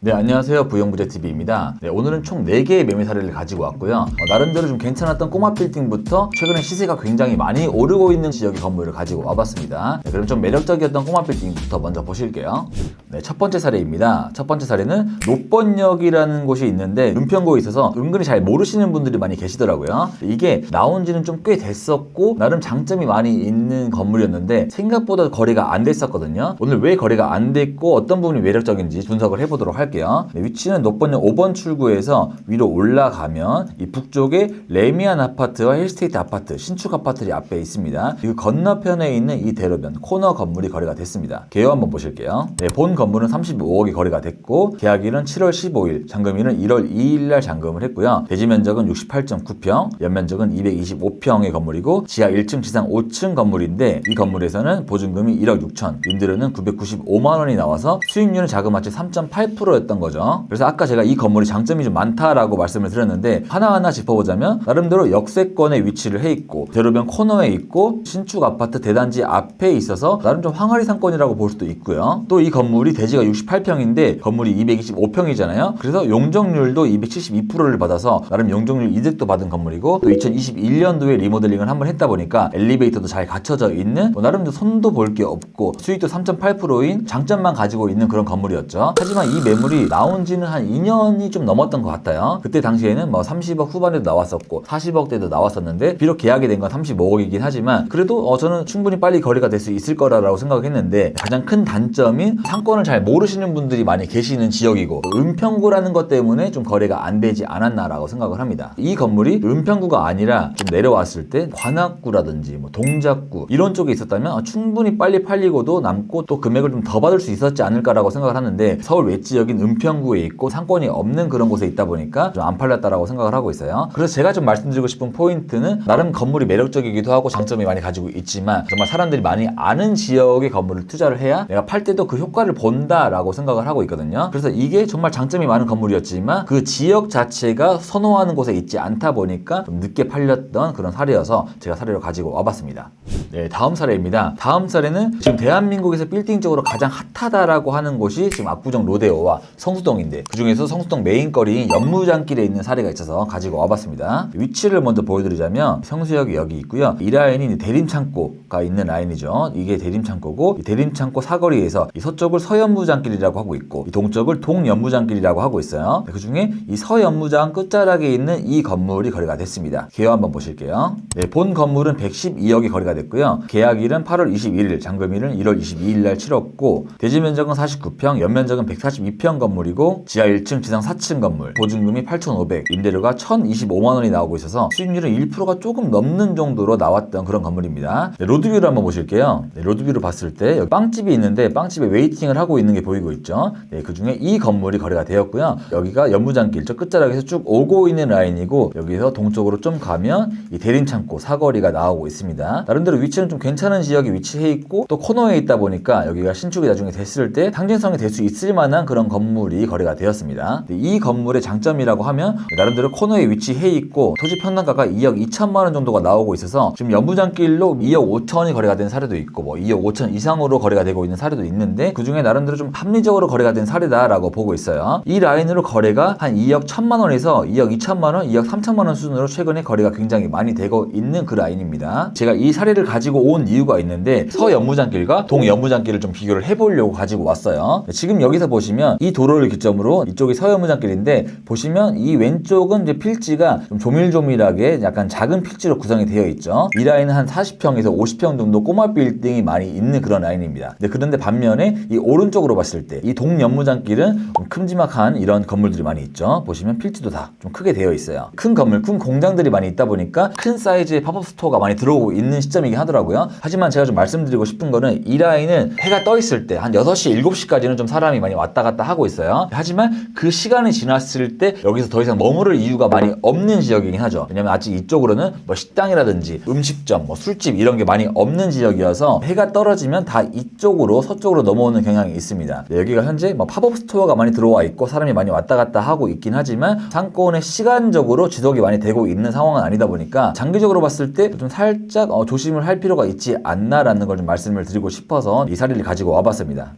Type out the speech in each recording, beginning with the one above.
네, 안녕하세요. 부영부재TV입니다. 네, 오늘은 총 4개의 매매 사례를 가지고 왔고요. 나름대로 좀 괜찮았던 꼬마 빌딩부터 최근에 시세가 굉장히 많이 오르고 있는 지역의 건물을 가지고 와봤습니다. 네, 그럼 좀 매력적이었던 꼬마 빌딩부터 먼저 보실게요. 네, 첫 번째 사례입니다. 첫 번째 사례는 노번역이라는 곳이 있는데 은평구에 있어서 은근히 잘 모르시는 분들이 많이 계시더라고요. 이게 나온 지는 좀 꽤 됐었고 나름 장점이 많이 있는 건물이었는데 생각보다 거래가 안 됐었거든요. 오늘 왜 거래가 안 됐고 어떤 부분이 매력적인지 분석을 해보도록 할게요. 네, 위치는 노번역 5번 출구에서 위로 올라가면 이 북쪽에 레미안 아파트와 힐스테이트 아파트, 신축 아파트들이 앞에 있습니다. 그 건너편에 있는 이 대로변 코너 건물이 거래가 됐습니다. 개요 한번 보실게요. 네, 본 건물은 35억이 거래가 됐고 계약일은 7월 15일, 잔금일은 1월 2일 날 잔금을 했고요. 대지 면적은 68.9평, 연면적은 225평의 건물이고 지하 1층, 지상 5층 건물인데 이 건물에서는 보증금이 1억 6천, 임대료는 995만 원이 나와서 수익률은 자그마치 3.8%였던 거죠. 그래서 아까 제가 이 건물이 장점이 좀 많다라고 말씀을 드렸는데 하나하나 짚어보자면 나름대로 역세권에 위치를 해 있고 대로변 코너에 있고 신축 아파트 대단지 앞에 있어서 나름 좀 항아리 상권이라고 볼 수도 있고요. 또 이 건물이 대지가 68평인데 건물이 225평이잖아요. 그래서 용적률도 272%를 받아서 나름 용적률 이득도 받은 건물이고 또 2021년도에 리모델링을 한번 했다 보니까 엘리베이터도 잘 갖춰져 있는 나름대로 손도 볼 게 없고 수익도 3.8%인 장점만 가지고 있는 그런 건물이었죠. 하지만 이 매물이 나온 지는 한 2년이 좀 넘었던 것 같아요. 그때 당시에는 뭐 30억 후반에도 나왔었고 40억대도 나왔었는데 비록 계약이 된 건 35억이긴 하지만 그래도 저는 충분히 빨리 거래가 될 수 있을 거라고 생각했는데 가장 큰 단점인 상권을 잘 모르시는 분들이 많이 계시는 지역이고 은평구라는 것 때문에 좀 거래가 안 되지 않았나라고 생각을 합니다. 이 건물이 은평구가 아니라 좀 내려왔을 때 관악구라든지 뭐 동작구 이런 쪽에 있었다면 충분히 빨리 팔리고도 남고 또 금액을 좀 더 받을 수 있었지 않을까라고 생각을 하는데 서울 외지역인 은평구에 있고 상권이 없는 그런 곳에 있다 보니까 좀 안 팔렸다라고 생각을 하고 있어요. 그래서 제가 좀 말씀드리고 싶은 포인트는 나름 건물이 매력적이기도 하고 장점이 많이 가지고 있지만 정말 사람들이 많이 아는 지역의 건물을 투자를 해야 내가 팔 때도 그 효과를 본다라고 생각을 하고 있거든요. 그래서 이게 정말 장점이 많은 건물이었지만 그 지역 자체가 선호하는 곳에 있지 않다 보니까 좀 늦게 팔렸던 그런 사례여서 제가 사례로 가지고 와봤습니다. 네, 다음 사례입니다. 다음 사례는 지금 대한민국에서 빌딩적으로 가장 핫하다라고 하는 곳이 지금 압구정 로데오와 성수동인데 그중에서 성수동 메인거리인 연무장길에 있는 사례가 있어서 가지고 와봤습니다. 위치를 먼저 보여드리자면 성수역이 여기 있고요. 이 라인이 대림창고가 있는 라인이죠. 이게 대림창고고 이 대림창고 사거리에서 이 서쪽을 서연무장길이라고 하고 있고 이 동쪽을 동연무장길이라고 하고 있어요. 그 중에 이 서연무장 끝자락에 있는 이 건물이 거래가 됐습니다. 개요 한번 보실게요. 네, 본 건물은 112억이 거래가 됐고요. 계약일은 8월 21일, 잔금일은 1월 22일 날 치렀고 대지 면적은 49평, 연면적은 142평 건물이고 지하 1층, 지상 4층 건물, 보증금이 8,500, 임대료가 1,025만 원이 나오고 있어서 수익률은 1%가 조금 넘는 정도로 나왔던 그런 건물입니다. 네, 로드뷰를 한번 보실게요. 네, 로드뷰를 봤을 때 여기 빵집이 있는데 빵집에 웨이팅을 하고 있는 게 보이고 있죠. 네, 그 중에 이 건물이 거래가 되었고요. 여기가 연무장길 저 끝자락에서 쭉 오고 있는 라인이고 여기서 동쪽으로 좀 가면 이 대림창고 사거리가 나오고 있습니다. 나름대로 위치는 좀 괜찮은 지역에 위치해 있고 또 코너에 있다 보니까 여기가 신축이 나중에 됐을 때 상징성이 될 수 있을 만한 그런 건물이 거래가 되었습니다. 이 건물의 장점이라고 하면 나름대로 코너에 위치해 있고 토지 평당가가 2억 2천만 원 정도가 나오고 있어서 지금 연무장길로 2억 5천이 거래가 된 사례도 있고 뭐 2억 5천 이상으로 거래가 되고 있는 사례도 있는데 그중에 나름대로 좀 합리적으로 거래가 된 사례다라고 보고 있어요. 이 라인으로 거래가 한 2억 1천만 원에서 2억 2천만 원, 2억 3천만 원 수준으로 최근에 거래가 굉장히 많이 되고 있는 그 라인입니다. 제가 이 사례를 가지고 온 이유가 있는데 서연무장길과 동연무장길을 좀 비교를 해보려고 가지고 왔어요. 지금 여기서 보시면 이 도로를 기점으로 이쪽이 서연무장길인데 보시면 이 왼쪽은 이제 필지가 좀 조밀조밀하게 약간 작은 필지로 구성이 되어 있죠. 이 라인은 한 40평에서 50평 정도 꼬마 빌딩이 많이 있는 그런 라인입니다. 그런데 반면에 이 오른쪽으로 봤을 때 이 동연무장길은 좀 큼지막한 이런 건물들이 많이 있죠. 보시면 필지도 다 좀 크게 되어 있어요. 큰 건물, 큰 공장들이 많이 있다 보니까 큰 사이즈의 팝업 스토어가 많이 들어오고 있는 시점이긴 하더라고요. 하지만 제가 좀 말씀드리고 싶은 거는 이 라인은 해가 떠 있을 때 한 6시, 7시까지는 좀 사람이 많이 왔다 갔다 하고 있어요. 하지만 그 시간이 지났을 때 여기서 더 이상 머무를 이유가 많이 없는 지역이긴 하죠. 왜냐면 아직 이쪽으로는 뭐 식당이라든지 음식점, 뭐 술집 이런 게 많이 없는 지역이어서 해가 떨어지면 다 이쪽으로 서쪽으로 넘어오는 경향이 있습니다. 네, 여기가 현재 뭐 팝업 스토어가 많이 들어와 있고 사람이 많이 왔다 갔다 하고 있긴 하지만 상권에 시간적으로 지속이 많이 되고 있는 상황은 아니다 보니까 장기적으로 봤을 때 좀 살짝 조심을 할 필요가 있지 않나라는 걸 좀 말씀을 드리고 싶어서 이 사례를 가지고 와봤습니다.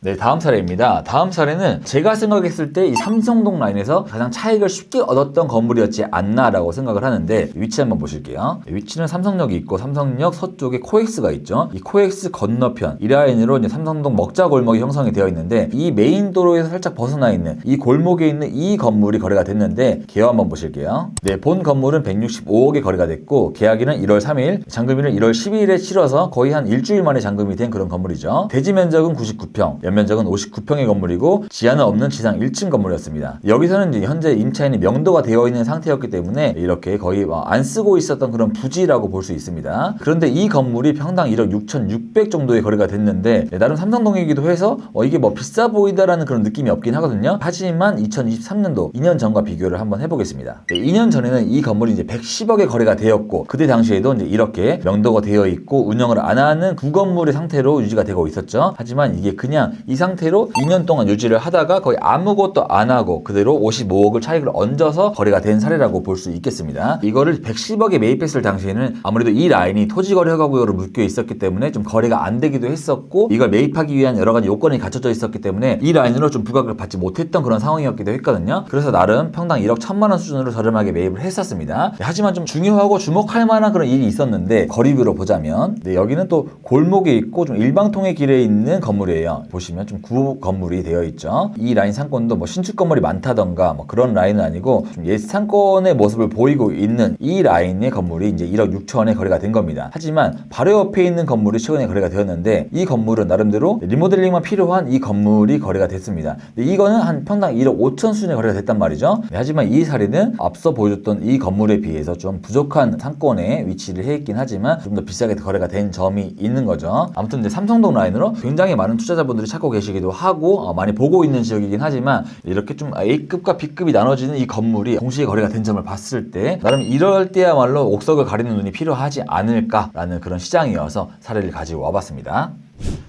네, 다음 사례입니다. 다음 사례는 일단은 제가 생각했을 때 이 삼성동 라인에서 가장 차익을 쉽게 얻었던 건물이었지 않나라고 생각을 하는데 위치 한번 보실게요. 위치는 삼성역이 있고 삼성역 서쪽에 코엑스가 있죠. 이 코엑스 건너편 이 라인으로 이제 삼성동 먹자골목이 형성이 되어 있는데 이 메인 도로에서 살짝 벗어나 있는 이 골목에 있는 이 건물이 거래가 됐는데 개요 한번 보실게요. 네, 본 건물은 165억에 거래가 됐고 계약일은 1월 3일, 잔금일은 1월 12일에 치러서 거의 한 일주일 만에 잔금이 된 그런 건물이죠. 대지 면적은 99평, 연면적은 59평의 건물이고 지하는 없는 지상 1층 건물이었습니다. 여기서는 이제 현재 임차인이 명도가 되어 있는 상태였기 때문에 이렇게 거의 안 쓰고 있었던 그런 부지라고 볼 수 있습니다. 그런데 이 건물이 평당 1억 6,600 정도의 거래가 됐는데 나름 삼성동이기도 해서 이게 뭐 비싸 보인다라는 그런 느낌이 없긴 하거든요. 하지만 2023년도 2년 전과 비교를 한번 해보겠습니다. 2년 전에는 이 건물이 이제 110억에 거래가 되었고 그때 당시에도 이제 이렇게 명도가 되어 있고 운영을 안 하는 구건물의 상태로 유지가 되고 있었죠. 하지만 이게 그냥 이 상태로 2년 동안 유지를 하다가 거의 아무것도 안 하고 그대로 55억을 차익을 얹어서 거래가 된 사례라고 볼 수 있겠습니다. 이거를 110억에 매입했을 당시에는 아무래도 이 라인이 토지거래 허가구역으로 묶여 있었기 때문에 좀 거래가 안 되기도 했었고 이걸 매입하기 위한 여러 가지 요건이 갖춰져 있었기 때문에 이 라인으로 좀 부각을 받지 못했던 그런 상황이었기도 했거든요. 그래서 나름 평당 1억 1천만 원 수준으로 저렴하게 매입을 했었습니다. 하지만 좀 중요하고 주목할 만한 그런 일이 있었는데 거리뷰로 보자면 여기는 또 골목에 있고 좀 일방통의 길에 있는 건물이에요. 보시면 좀 구 건물이 되어 있죠. 이 라인 상권도 뭐 신축 건물이 많다던가 뭐 그런 라인은 아니고 좀 옛 상권의 모습을 보이고 있는 이 라인의 건물이 이제 1억 6천에 거래가 된 겁니다. 하지만 바로 옆에 있는 건물이 최근에 거래가 되었는데 이 건물은 나름대로 리모델링만 필요한 이 건물이 거래가 됐습니다. 근데 이거는 한 평당 1억 5천 수준에 거래가 됐단 말이죠. 하지만 이 사례는 앞서 보여줬던 이 건물에 비해서 좀 부족한 상권에 위치를 해 있긴 하지만 좀 더 비싸게 거래가 된 점이 있는 거죠. 아무튼 이제 삼성동 라인으로 굉장히 많은 투자자분들이 찾고 계시기도 하고 많이 보고 있는 지역이긴 하지만 이렇게 좀 A급과 B급이 나눠지는 이 건물이 동시에 거래가 된 점을 봤을 때 나름 이럴 때야말로 옥석을 가리는 눈이 필요하지 않을까라는 그런 시장이어서 사례를 가지고 와봤습니다.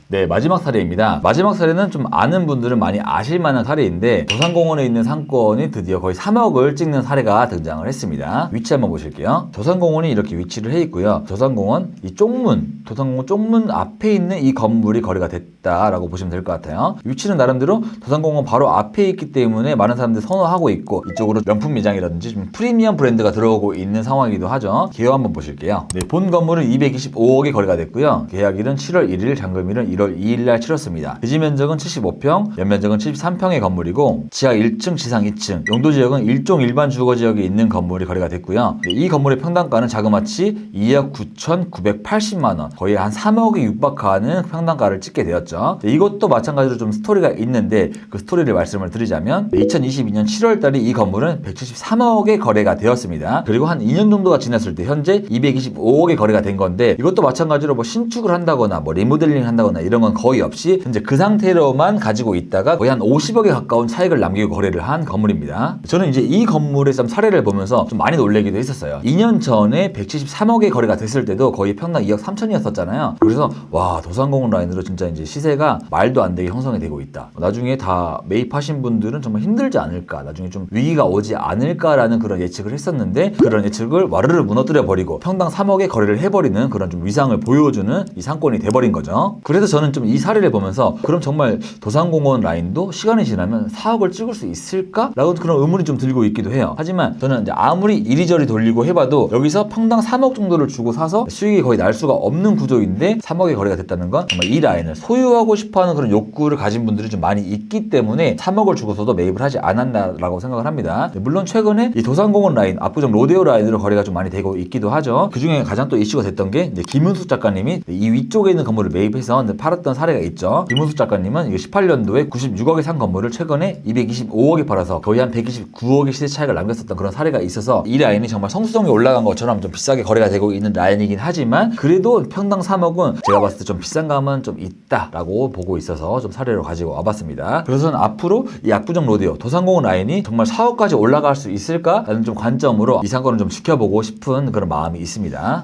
네, 마지막 사례입니다. 마지막 사례는 좀 아는 분들은 많이 아실 만한 사례인데 도산공원에 있는 상권이 드디어 거의 3억을 찍는 사례가 등장을 했습니다. 위치 한번 보실게요. 도산공원이 이렇게 위치를 해 있고요. 도산공원 이 쪽문, 도산공원 쪽문 앞에 있는 이 건물이 거래가 됐다라고 보시면 될 것 같아요. 위치는 나름대로 도산공원 바로 앞에 있기 때문에 많은 사람들이 선호하고 있고 이쪽으로 명품 매장이라든지 좀 프리미엄 브랜드가 들어오고 있는 상황이기도 하죠. 개요 한번 보실게요. 네, 본 건물은 225억에 거래가 됐고요. 계약일은 7월 1일, 잔금일은 1월 2일날 치렀습니다. 대지 면적은 75평, 연면적은 73평의 건물이고 지하 1층, 지상 2층, 용도지역은 일종 일반 주거지역에 있는 건물이 거래가 됐고요. 이 건물의 평당가는 자그마치 2억 9,980만 원, 거의 한 3억에 육박하는 평당가를 찍게 되었죠. 이것도 마찬가지로 좀 스토리가 있는데 그 스토리를 말씀을 드리자면 2022년 7월 달에 이 건물은 173억에 거래가 되었습니다. 그리고 한 2년 정도가 지났을 때 현재 225억에 거래가 된 건데 이것도 마찬가지로 뭐 신축을 한다거나 뭐 리모델링 한다거나 이런 건 거의 없이 현재 그 상태로만 가지고 있다가 거의 한 50억에 가까운 차익을 남기고 거래를 한 건물입니다. 저는 이제 이 건물의 좀 사례를 보면서 좀 많이 놀래기도 했었어요. 2년 전에 173억에 거래가 됐을 때도 거의 평당 2억 3천이었었잖아요. 그래서 와, 도산공원 라인으로 진짜 이제 시세가 말도 안 되게 형성이 되고 있다. 나중에 다 매입하신 분들은 정말 힘들지 않을까, 나중에 좀 위기가 오지 않을까라는 그런 예측을 했었는데 그런 예측을 와르르 무너뜨려 버리고 평당 3억에 거래를 해버리는 그런 좀 위상을 보여주는 이 상권이 돼버린 거죠. 그래서 저는 좀 이 사례를 보면서 그럼 정말 도산공원 라인도 시간이 지나면 4억을 찍을 수 있을까? 라고 그런 의문이 좀 들고 있기도 해요. 하지만 저는 이제 아무리 이리저리 돌리고 해봐도 여기서 평당 3억 정도를 주고 사서 수익이 거의 날 수가 없는 구조인데 3억에 거래가 됐다는 건 정말 이 라인을 소유하고 싶어하는 그런 욕구를 가진 분들이 좀 많이 있기 때문에 3억을 주고서도 매입을 하지 않았나라고 생각을 합니다. 물론 최근에 이 도산공원 라인, 압구정 로데오 라인으로 거래가 좀 많이 되고 있기도 하죠. 그 중에 가장 또 이슈가 됐던 게 이제 김은숙 작가님이 이 위쪽에 있는 건물을 매입해서 팔았던 사례가 있죠. 김은숙 작가님은 18년도에 96억에 산 건물을 최근에 225억에 팔아서 거의 한 129억의 시세 차익을 남겼었던 그런 사례가 있어서 이 라인이 정말 성수성이 올라간 것처럼 좀 비싸게 거래가 되고 있는 라인이긴 하지만 그래도 평당 3억은 제가 봤을 때 좀 비싼 감은 좀 있다라고 보고 있어서 좀 사례로 가지고 와봤습니다. 그래서 저는 앞으로 이 압구정 로데오, 도산공원 라인이 정말 4억까지 올라갈 수 있을까라는 좀 관점으로 이 상권을 좀 지켜보고 싶은 그런 마음이 있습니다.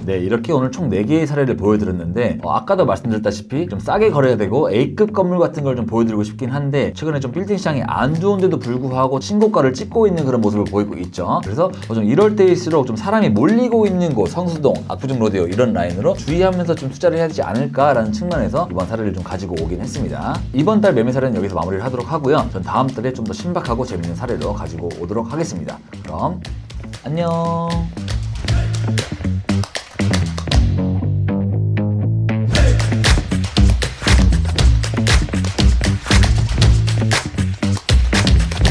네, 이렇게 오늘 총 4개의 사례를 보여드렸는데 아까도 말씀드렸다시피 좀 싸게 거래가 되고 A급 건물 같은 걸 좀 보여드리고 싶긴 한데 최근에 좀 빌딩 시장이 안 좋은데도 불구하고 신고가를 찍고 있는 그런 모습을 보이고 있죠. 그래서 좀 이럴 때일수록 좀 사람이 몰리고 있는 곳, 성수동, 압구정 로데오 이런 라인으로 주의하면서 좀 투자를 해야 되지 않을까라는 측면에서 이번 사례를 좀 가지고 오긴 했습니다. 이번 달 매매 사례는 여기서 마무리를 하도록 하고요. 전 다음 달에 좀 더 신박하고 재밌는 사례로 가지고 오도록 하겠습니다. 그럼 안녕.